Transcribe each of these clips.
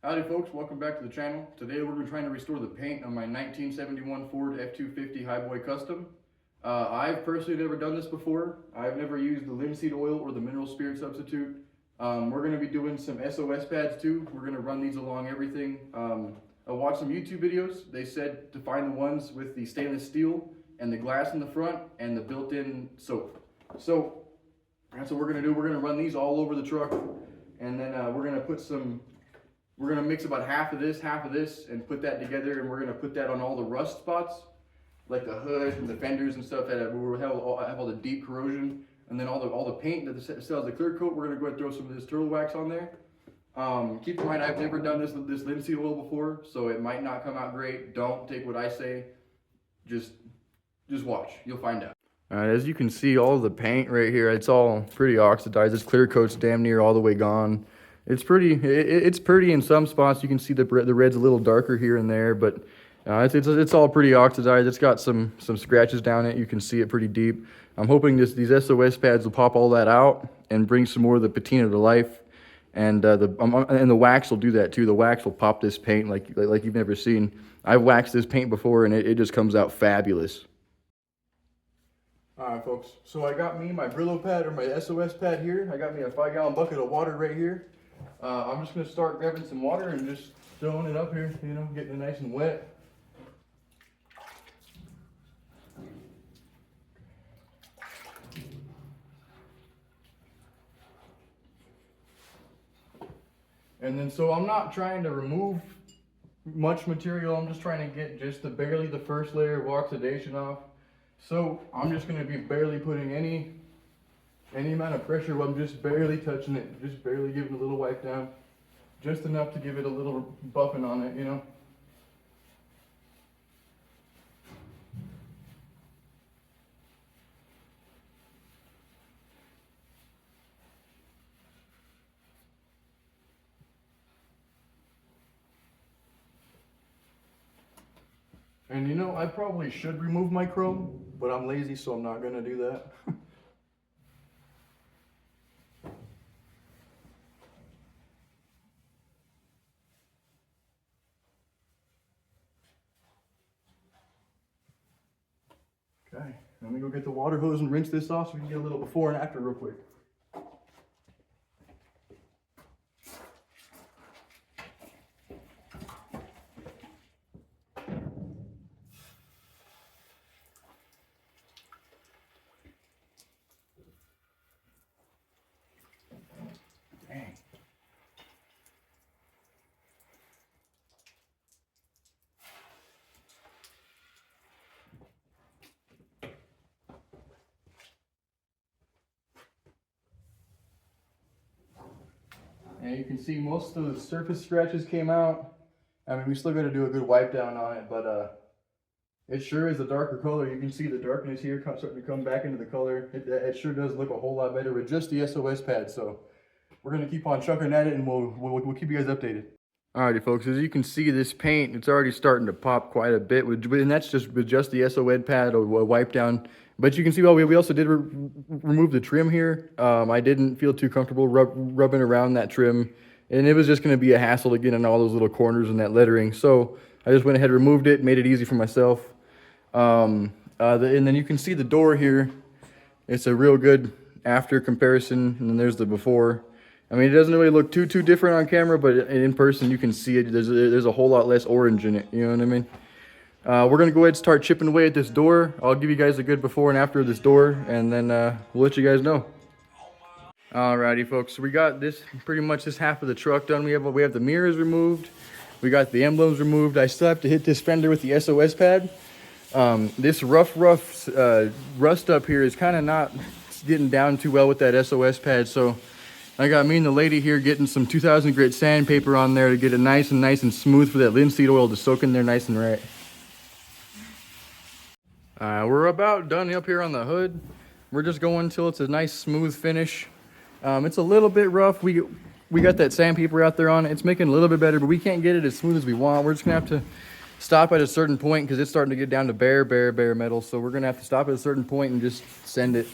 Howdy folks, welcome back to the channel. Today we're trying to restore the paint on my 1971 Ford F-250 Highboy Custom. I've personally never done this before. I've never used the linseed oil or the mineral spirit substitute. We're going to be doing some SOS pads too. We're going to run these along everything. I watched some YouTube videos. They said to find the ones with the stainless steel and the glass in the front and the built-in soap. So that's what we're going to do. We're going to run these all over the truck, and then we're going to put some. We're gonna mix about half of this, and put that together, and we're gonna put that on all the rust spots, like the hood and the fenders and stuff that have all the deep corrosion, and then all the paint that still has the clear coat. We're gonna go ahead and throw some of this turtle wax on there. Keep in mind, I've never done this linseed oil before, so it might not come out great. Don't take what I say. Just watch. You'll find out. All right, as you can see, all the paint right here, it's all pretty oxidized. This clear coat's damn near all the way gone. It's pretty. It's pretty in some spots. You can see the red's a little darker here and there, but it's all pretty oxidized. It's got some scratches down it. You can see it pretty deep. I'm hoping these SOS pads will pop all that out and bring some more of the patina to life, and the wax will do that too. The wax will pop this paint like you've never seen. I've waxed this paint before, and it just comes out fabulous. All right, folks. So I got me my Brillo pad, or my SOS pad here. I got me a 5-gallon bucket of water right here. I'm just going to start grabbing some water and just throwing it up here, you know, getting it nice and wet. And then, so I'm not trying to remove much material. I'm just trying to get just barely the first layer of oxidation off. So I'm just going to be barely putting any amount of pressure. I'm just barely touching it, just barely giving a little wipe down, just enough to give it a little buffing on it, you know. And you know, I probably should remove my chrome, but I'm lazy, so I'm not gonna do that. Okay, let me go get the water hose and rinse this off so we can get a little before and after real quick. Dang. And you can see most of the surface scratches came out. I mean, we still got to do a good wipe down on it, but it sure is a darker color. You can see the darkness here starting to come back into the color. It sure does look a whole lot better with just the SOS pad. So we're gonna keep on chucking at it, and we'll keep you guys updated. Alrighty, folks. As you can see, this paint, it's already starting to pop quite a bit, and that's just with just the SOS pad or wipe down. But you can see, well, we also did remove the trim here. I didn't feel too comfortable rubbing around that trim, and it was just going to be a hassle to get in all those little corners and that lettering. So I just went ahead and removed it, made it easy for myself. And then you can see the door here. It's a real good after comparison, and then there's the before. I mean, it doesn't really look too different on camera, but in person you can see it. There's a whole lot less orange in it. You know what I mean? We're gonna go ahead and start chipping away at this door. I'll give you guys a good before and after of this door, and then we'll let you guys know. Alrighty, folks. So we got this pretty much this half of the truck done. We have the mirrors removed. We got the emblems removed. I still have to hit this fender with the SOS pad. This rough rust up here is kind of not getting down too well with that SOS pad, so I got me and the lady here getting some 2000 grit sandpaper on there to get it nice and smooth for that linseed oil to soak in there nice and right. We're about done up here on the hood. We're just going until it's a nice smooth finish. It's a little bit rough. We got that sandpaper out there on it. It's making it a little bit better, but we can't get it as smooth as we want. We're just gonna have to stop at a certain point because it's starting to get down to bare metal. So we're gonna have to stop at a certain point and just send it.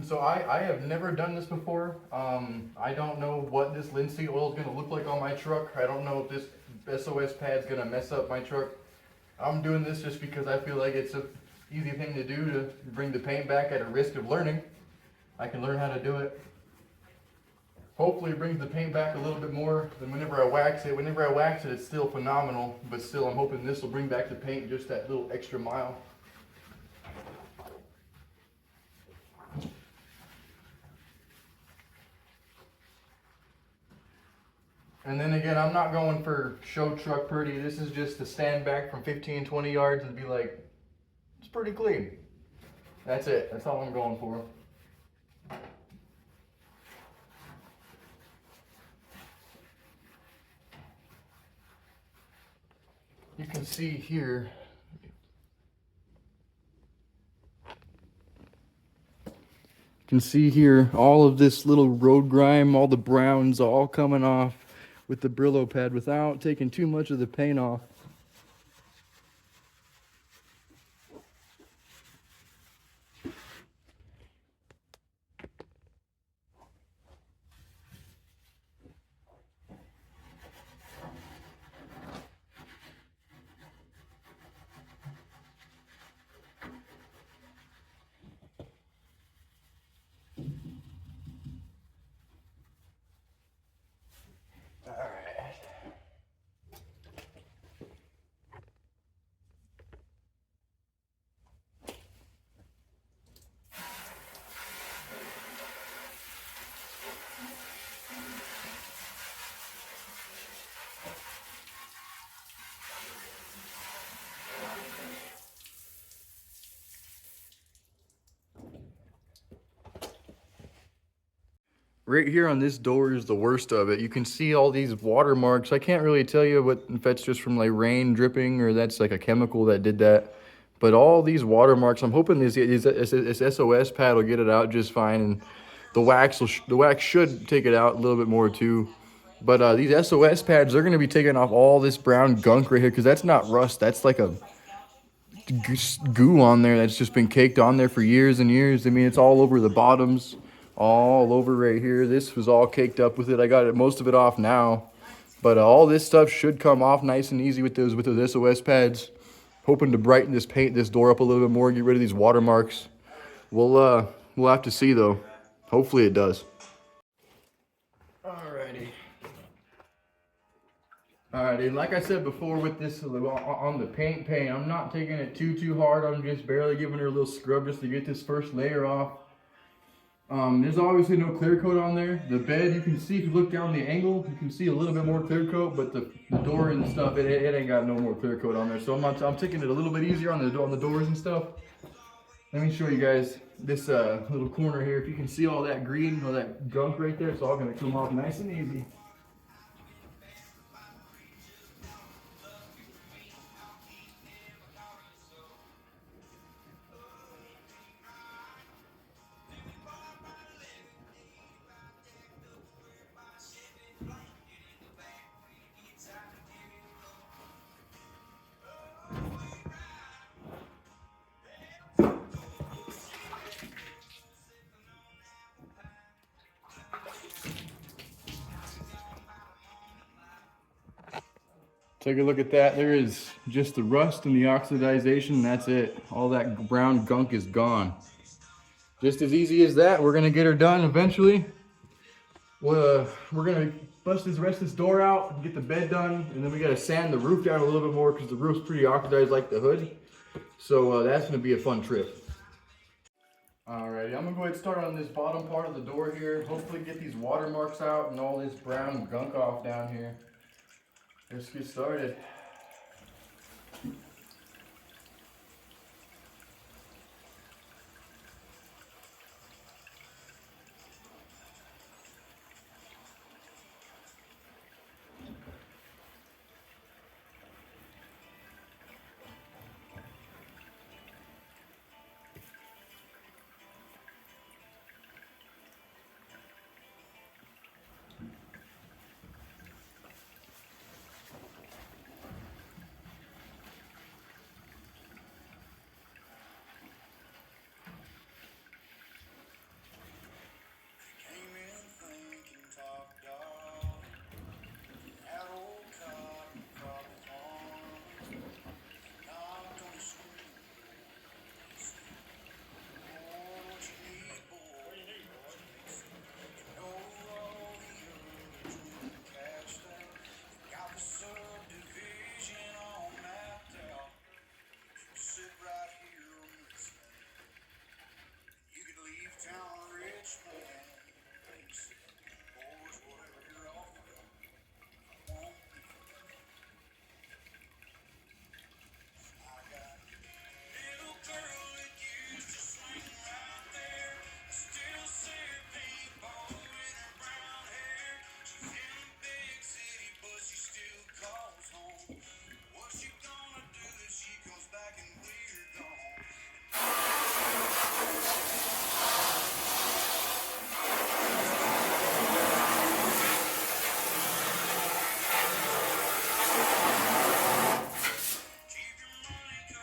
So I have never done this before. I don't know what this linseed oil is going to look like on my truck. I don't know if this SOS pad is going to mess up my truck. I'm doing this just because I feel like it's a easy thing to do to bring the paint back at a risk of learning. I can learn how to do it. Hopefully it brings the paint back a little bit more than whenever I wax it. Whenever I wax it, it's still phenomenal, but still I'm hoping this will bring back the paint just that little extra mile. And then again, I'm not going for show truck pretty. This is just to stand back from 15, 20 yards and be like, it's pretty clean. That's it. That's all I'm going for. You can see here, all of this little road grime, all the browns all coming off with the Brillo pad without taking too much of the paint off. Right here on this door is the worst of it. You can see all these watermarks. I can't really tell you if that's just from like rain dripping or that's like a chemical that did that. But all these watermarks, I'm hoping this SOS pad will get it out just fine, and the wax should take it out a little bit more too. But these SOS pads, they're going to be taking off all this brown gunk right here, because that's not rust. That's like a goo on there that's just been caked on there for years and years. I mean, it's all over the bottoms, all over right here. This was all caked up with it. I got most of it off now, but all this stuff should come off nice and easy with those SOS pads. Hoping to brighten this door up a little bit more, get rid of these watermarks. We'll have to see though. Hopefully it does. Alrighty, and like I said before with this on the paint, I'm not taking it too hard. I'm just barely giving her a little scrub just to get this first layer off. There's obviously no clear coat on there. The bed, you can see if you look down the angle, you can see a little bit more clear coat, but the door and stuff, it ain't got no more clear coat on there. So I'm taking it a little bit easier on the doors and stuff. Let me show you guys this little corner here. If you can see all that green, all that gunk right there, it's all gonna come off nice and easy. Take a look at that. There is just the rust and the oxidization. That's it. All that brown gunk is gone. Just as easy as that. We're gonna get her done eventually. We're gonna bust the rest of this door out and get the bed done, and then we gotta sand the roof down a little bit more because the roof's pretty oxidized like the hood. So that's gonna be a fun trip. Alrighty, I'm gonna go ahead and start on this bottom part of the door here. Hopefully get these watermarks out and all this brown gunk off down here. Let's get started.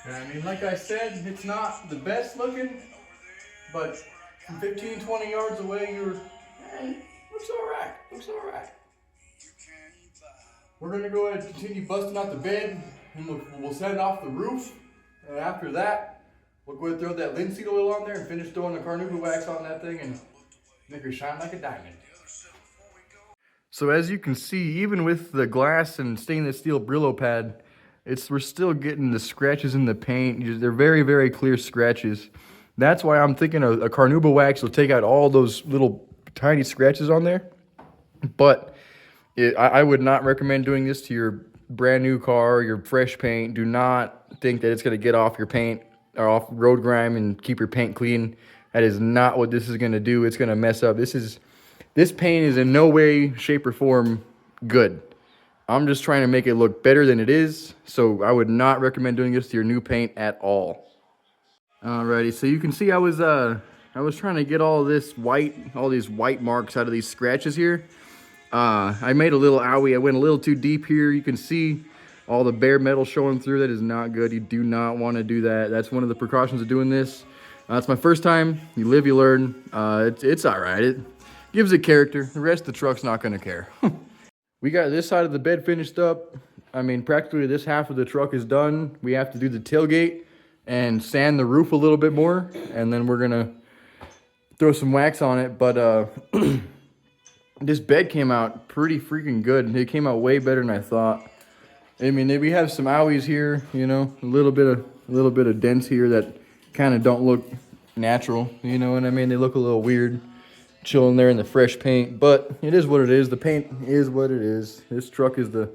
And I mean, like I said, it's not the best looking, but from 15, 20 yards away, looks alright, looks alright. We're gonna go ahead and continue busting out the bed, and we'll set it off the roof. And after that, we'll go ahead and throw that linseed oil on there and finish throwing the carnauba wax on that thing and make her shine like a diamond. So as you can see, even with the glass and stainless steel Brillo pad, we're still getting the scratches in the paint. They're very, very clear scratches. That's why I'm thinking a carnauba wax will take out all those little tiny scratches on there. But I would not recommend doing this to your brand new car, your fresh paint. Do not think that it's going to get off your paint or off road grime and keep your paint clean. That is not what this is going to do. It's going to mess up. This paint is in no way, shape, or form good. I'm just trying to make it look better than it is, so I would not recommend doing this to your new paint at all. Alrighty, so you can see I was trying to get all these white marks out of these scratches here. I made a little owie. I went a little too deep here. You can see all the bare metal showing through. That is not good. You do not want to do that. That's one of the precautions of doing this. It's my first time. You live, you learn. It's all right. It gives it character. The rest of the truck's not going to care. We got this side of the bed finished up. I mean, practically this half of the truck is done. We have to do the tailgate and sand the roof a little bit more, and then we're going to throw some wax on it. But this bed came out pretty freaking good. It came out way better than I thought. I mean, we have some owies here, you know, a little bit of dents here that kind of don't look natural. You know what I mean? They look a little weird, chilling there in the fresh paint. But it is what it is. The paint is what it is. This truck is the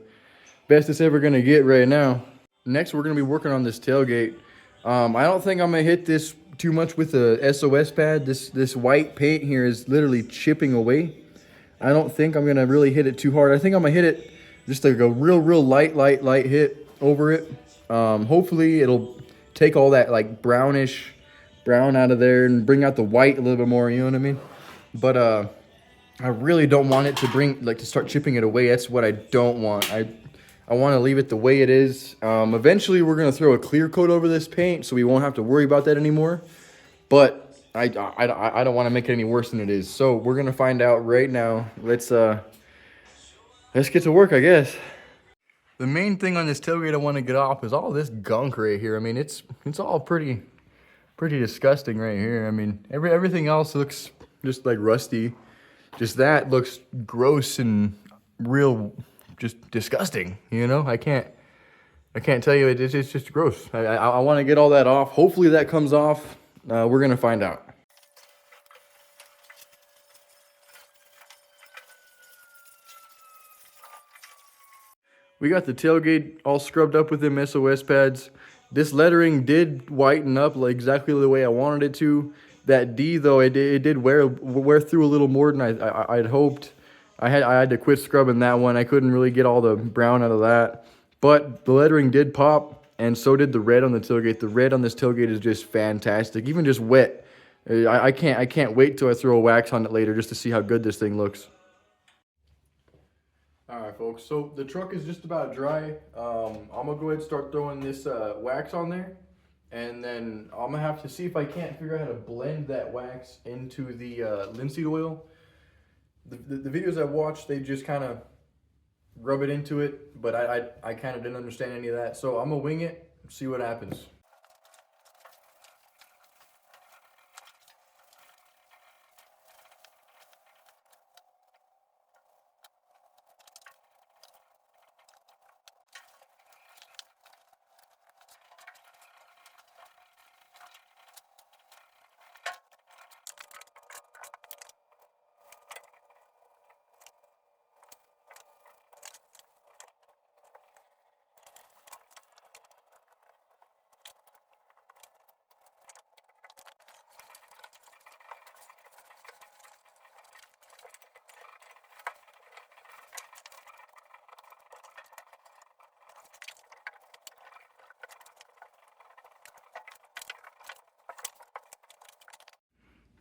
best it's ever gonna get right now. Next, we're gonna be working on this tailgate. I don't think I'm gonna hit this too much with the SOS pad. This white paint here is literally chipping away. I don't think I'm gonna really hit it too hard. I think I'm gonna hit it just like a real light hit over it. Hopefully it'll take all that like brown out of there and bring out the white a little bit more, you know what I mean? But I really don't want it to start chipping it away. That's what I don't want. I want to leave it the way it is. Eventually we're gonna throw a clear coat over this paint so we won't have to worry about that anymore. But I don't want to make it any worse than it is. So we're gonna find out right now. Let's get to work, I guess. The main thing on this tailgate I want to get off is all this gunk right here. I mean, it's all pretty disgusting right here. I mean, everything else looks just like rusty. Just that looks gross and just disgusting. You know, I can't tell you, it's just gross. I want to get all that off. Hopefully that comes off. We're gonna find out. We got the tailgate all scrubbed up with them SOS pads. This lettering did whiten up like exactly the way I wanted it to. That D though, it did wear through a little more than I'd hoped. I had to quit scrubbing that one. I couldn't really get all the brown out of that. But the lettering did pop, and so did the red on the tailgate. The red on this tailgate is just fantastic, even just wet. I can't wait till I throw a wax on it later just to see how good this thing looks. Alright folks, so the truck is just about dry. I'm gonna go ahead and start throwing this wax on there, and then I'm gonna have to see if I can't figure out how to blend that wax into the linseed oil. The videos I watched, they just kind of rub it into it, but I kind of didn't understand any of that, so I'm gonna wing it, see what happens.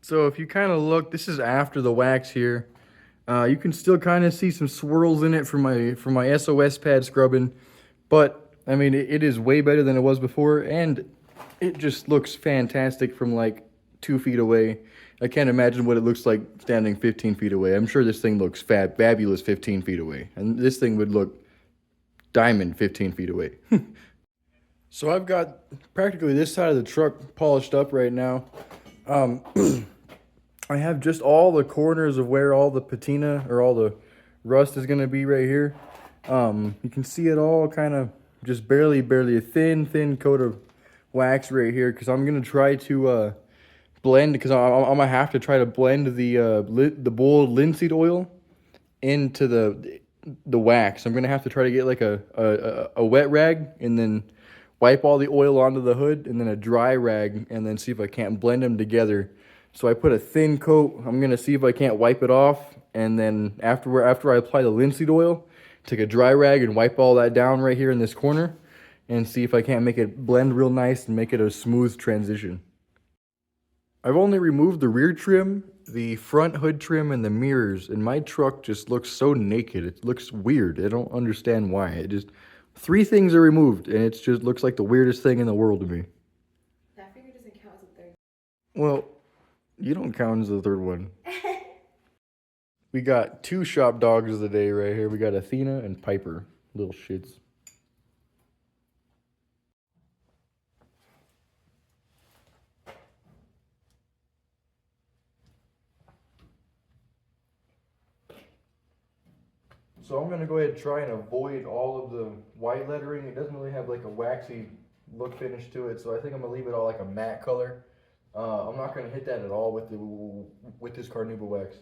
So if you kind of look, this is after the wax here. You can still kind of see some swirls in it from my SOS pad scrubbing, but I mean, it is way better than it was before, and it just looks fantastic from like 2 feet away. I can't imagine what it looks like standing 15 feet away. I'm sure this thing looks fabulous 15 feet away, and this thing would look diamond 15 feet away. So I've got practically this side of the truck polished up right now. Um, I have just all the corners of where all the patina or all the rust is gonna be right here. You can see it all kind of just barely a thin coat of wax right here, because I'm gonna try to blend, because I'm gonna have to try to blend the boiled linseed oil into the wax. I'm gonna have to try to get like a wet rag and then wipe all the oil onto the hood, and then a dry rag, and then see if I can't blend them together. So I put a thin coat. I'm gonna see if I can't wipe it off, and then after I apply the linseed oil, take a dry rag and wipe all that down right here in this corner, and see if I can't make it blend real nice and make it a smooth transition. I've only removed the rear trim, the front hood trim, and the mirrors, and my truck just looks so naked. It looks weird. I don't understand why. It just, 3 things are removed, and it just looks like the weirdest thing in the world to me. That figure doesn't count as a third. Well, you don't count as the third one. We got 2 shop dogs of the day right here. We got Athena and Piper, little shits. So I'm gonna go ahead and try and avoid all of the white lettering. It doesn't really have like a waxy look finish to it, so I think I'm gonna leave it all like a matte color. I'm not gonna hit that at all with this carnauba wax.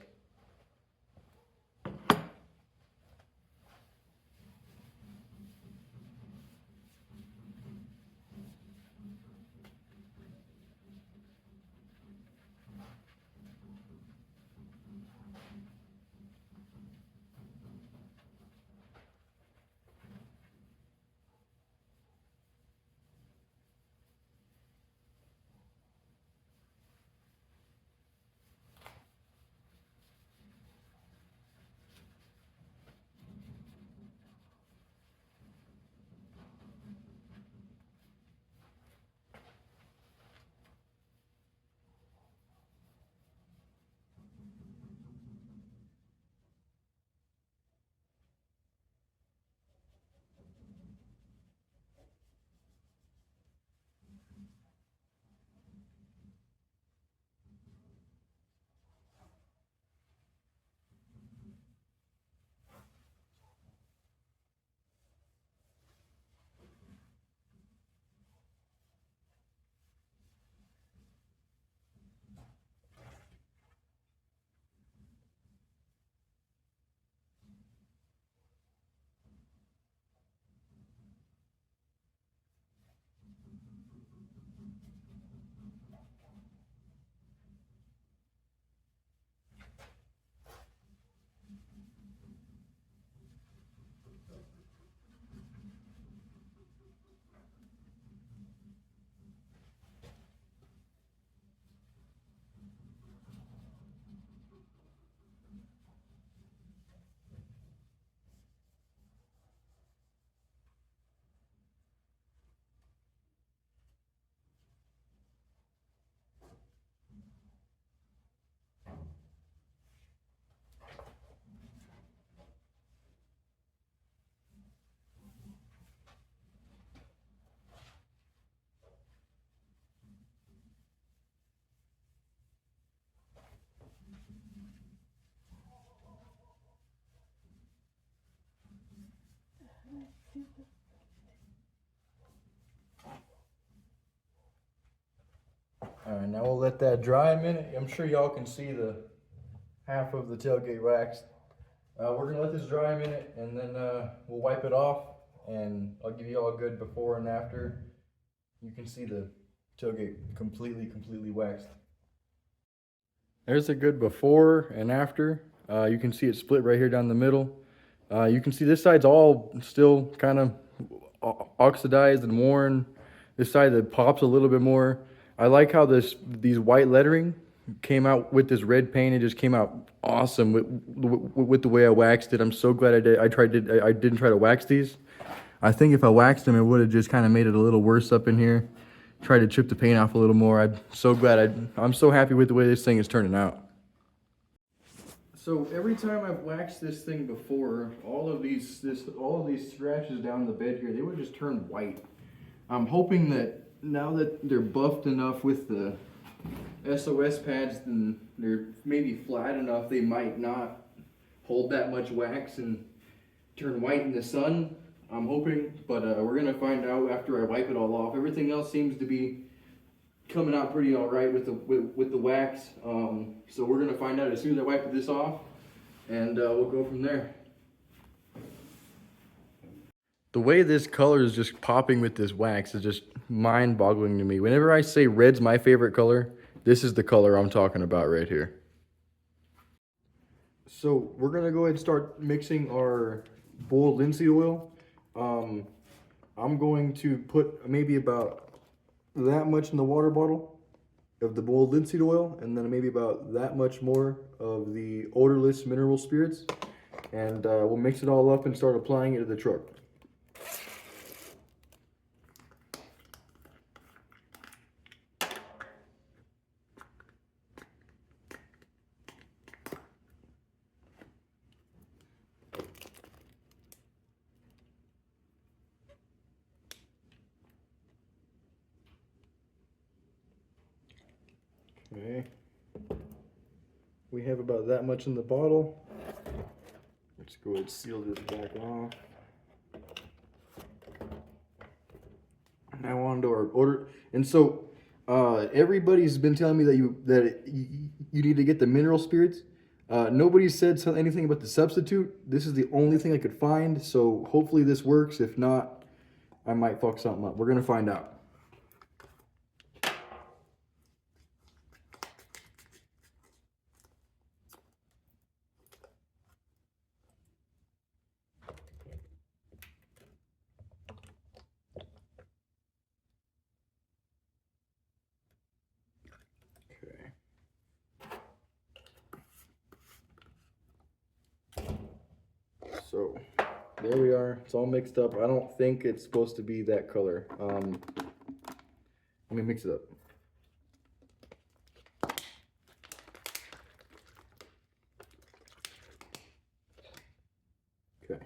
Alright, now we'll let that dry a minute. I'm sure y'all can see the half of the tailgate wax. We're gonna let this dry a minute, and then we'll wipe it off, and I'll give you all a good before and after. You can see the tailgate completely waxed. There's a good before and after. You can see it split right here down the middle. You can see this side's all still kind of oxidized and worn. This side that pops a little bit more. I like how these white lettering came out with this red paint. It just came out awesome with the way I waxed it. I'm so glad I didn't try to wax these. I think if I waxed them, it would have just kind of made it a little worse up in here. Tried to chip the paint off a little more. I'm so glad. I'm so happy with the way this thing is turning out. So every time I've waxed this thing before, all of these scratches down the bed here, they would just turn white. I'm hoping that now that they're buffed enough with the SOS pads, and they're maybe flat enough, they might not hold that much wax and turn white in the sun. I'm hoping, but we're gonna find out after I wipe it all off. Everything else seems to be coming out pretty all right with the wax. So we're gonna find out as soon as I wipe this off, and we'll go from there. The way this color is just popping with this wax is just mind-boggling to me. Whenever I say red's my favorite color, this is the color I'm talking about right here. So we're gonna go ahead and start mixing our boiled linseed oil. I'm going to put maybe about that much in the water bottle of the boiled linseed oil, and then maybe about that much more of the odorless mineral spirits, and we'll mix it all up and start applying it to the truck. Okay, we have about that much in the bottle. Let's go ahead and seal this back off. Now on to our order. And so everybody's been telling me that you need to get the mineral spirits. Nobody said anything about the substitute. This is the only thing I could find, so hopefully this works. If not, I might fuck something up. We're gonna find out. So there we are. It's all mixed up. I don't think it's supposed to be that color. Let me mix it up. Okay.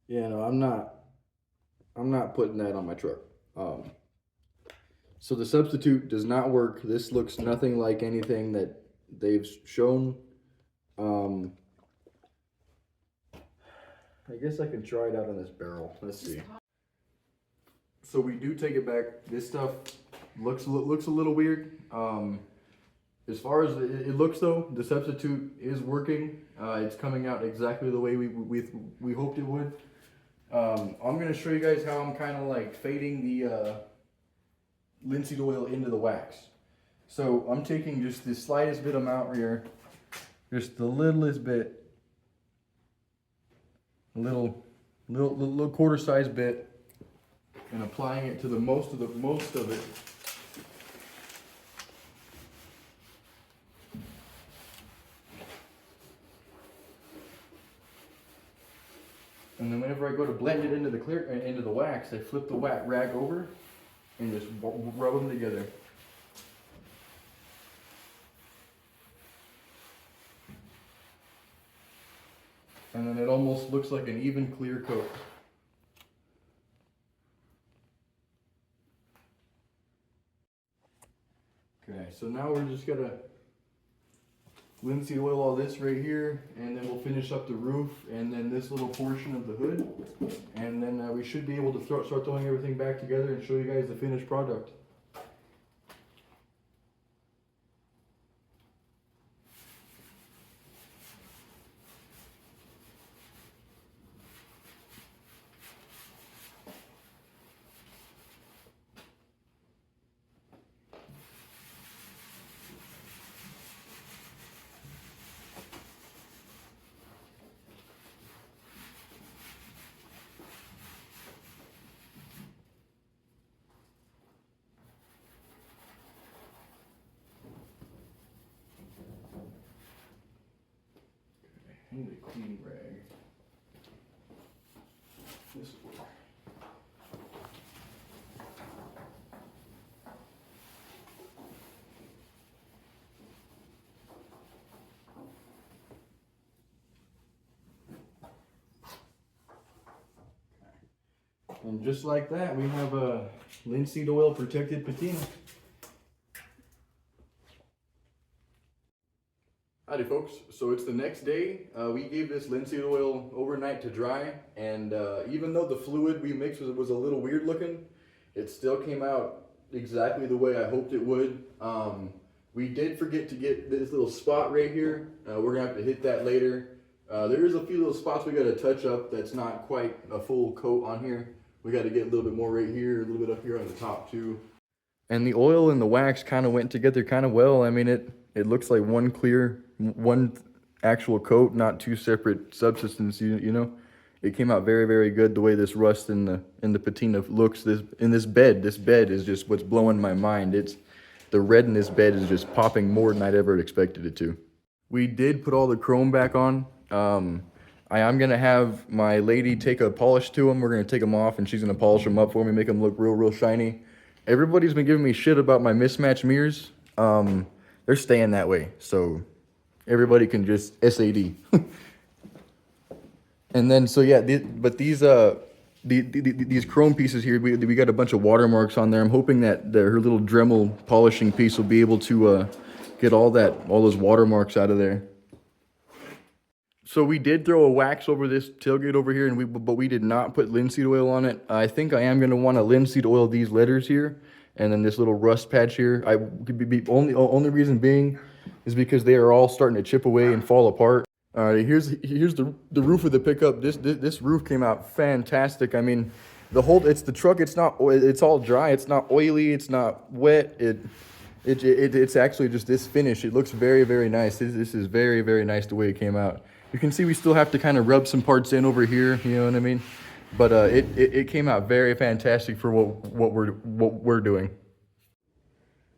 Yeah, no, I'm not putting that on my truck. So the substitute does not work. This looks nothing like anything that they've shown. I guess I can try it out on this barrel. Let's see. So we do take it back. This stuff looks a little weird. As far as it looks though, the substitute is working. It's coming out exactly the way we hoped it would. I'm gonna show you guys how I'm kind of like fading the linseed oil into the wax. So I'm taking just the slightest bit amount here, just the littlest bit, little quarter size bit, and applying it to the most of it. And then whenever I go to blend it into the wax, I flip the rag over and just rub them together. And then it almost looks like an even clear coat. Okay, so now we're just gonna linseed oil all this right here, and then we'll finish up the roof and then this little portion of the hood, and then we should be able to start throwing everything back together and show you guys the finished product. I need a cleaning rag. This will work. And just like that, we have a linseed oil protected patina. Howdy folks, so it's the next day. We gave this linseed oil overnight to dry, and even though the fluid we mixed was a little weird looking, it still came out exactly the way I hoped it would. We did forget to get this little spot right here. We're gonna have to hit that later. There is a few little spots we gotta touch up that's not quite a full coat on here. We gotta get a little bit more right here, a little bit up here on the top too. And the oil and the wax kind of went together kind of well. I mean, it looks like one actual coat, not two separate substances, you know. It came out very, very good the way this rust in the patina looks. This bed is just what's blowing my mind. The red in this bed is just popping more than I'd ever expected it to. We did put all the chrome back on. I am gonna have my lady take a polish to them. We're gonna take them off and she's gonna polish them up for me, make them look real, real shiny. Everybody's been giving me shit about my mismatched mirrors. They're staying that way, so everybody can just SAD. And then, so yeah, these chrome pieces here, we got a bunch of watermarks on there. I'm hoping that her little Dremel polishing piece will be able to get all those watermarks out of there. So we did throw a wax over this tailgate over here, but we did not put linseed oil on it. I think I am going to want to linseed oil these letters here, and then this little rust patch here. Only reason being is because they are all starting to chip away and fall apart. All right, here's the roof of the pickup. This roof came out fantastic. I mean, it's the truck. It's all dry. It's not oily. It's not wet. It's actually just this finish. It looks very, very nice. This is very, very nice the way it came out. You can see we still have to kind of rub some parts in over here, you know what I mean? But it came out very fantastic for what we're doing.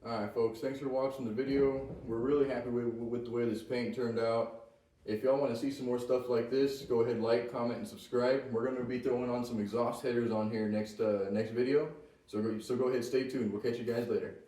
All right, folks, thanks for watching the video. We're really happy with the way this paint turned out. If y'all want to see some more stuff like this, go ahead, like, comment, and subscribe. We're going to be throwing on some exhaust headers on here next video. So go ahead, stay tuned. We'll catch you guys later.